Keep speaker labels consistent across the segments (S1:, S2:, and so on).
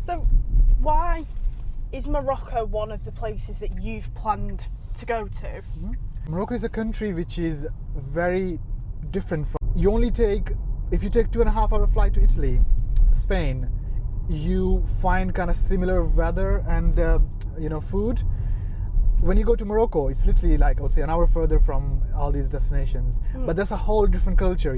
S1: So why is Morocco one of the places that you've planned to go to?
S2: Mm-hmm. Morocco is a country which is very different from, you only take, if you take 2.5 hour flight to Italy, Spain, you find kind of similar weather and food. When you go to Morocco, it's literally like, I would say, an hour further from all these destinations. But that's a whole different culture,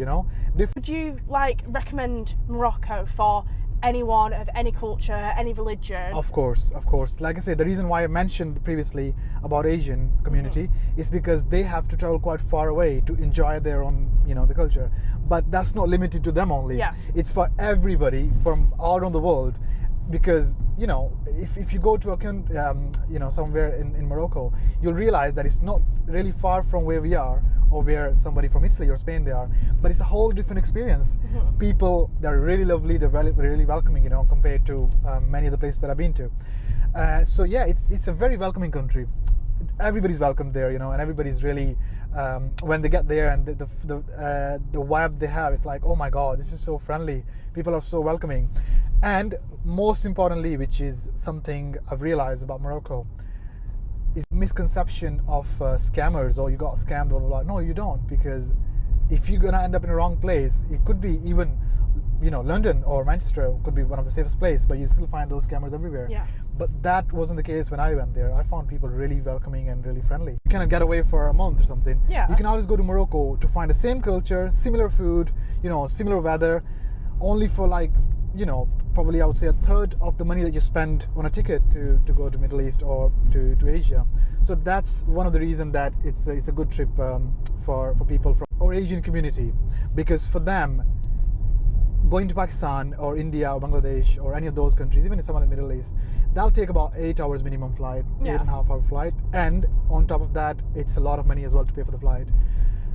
S1: Would you recommend Morocco for anyone of any culture, any religion?
S2: Of course. Like I said, the reason why I mentioned previously about Asian community is because they have to travel quite far away to enjoy their own, the culture. But that's not limited to them only.
S1: Yeah.
S2: It's for everybody from all around the world. Because if you go to a somewhere in Morocco, you'll realize that it's not really far from where we are or where somebody from Italy or Spain they are, but it's a whole different experience. People, they're really lovely, they're really welcoming, compared to many of the places that I've been to. So yeah, it's a very welcoming country. Everybody's welcome there, and everybody's really when they get there, and the vibe they have, it's like, oh my god, this is so friendly. People are so welcoming. And most importantly, which is something I've realized about Morocco, is misconception of scammers, or you got scammed, blah blah blah. No, you don't, because if you're gonna end up in the wrong place, it could be even London or Manchester could be one of the safest places, but you still find those scammers everywhere.
S1: Yeah.
S2: But that wasn't the case when I went there. I found people really welcoming and really friendly. You cannot get away for a month or something.
S1: Yeah.
S2: You can always go to Morocco to find the same culture, similar food, similar weather, only for probably I would say a third of the money that you spend on a ticket to go to Middle East or to Asia. So that's one of the reasons that it's a good trip for people from our Asian community, because for them, going to Pakistan or India or Bangladesh or any of those countries, even in some of the Middle East, that'll take about 8 hours minimum flight, 8.5 hour flight, and on top of that, it's a lot of money as well to pay for the flight.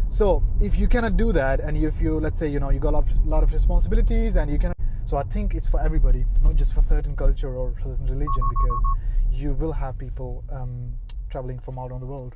S2: So if you cannot do that, and if you, let's say, you got a lot of responsibilities, and you cannot, so I think it's for everybody, not just for certain culture or certain religion, because you will have people traveling from all around the world.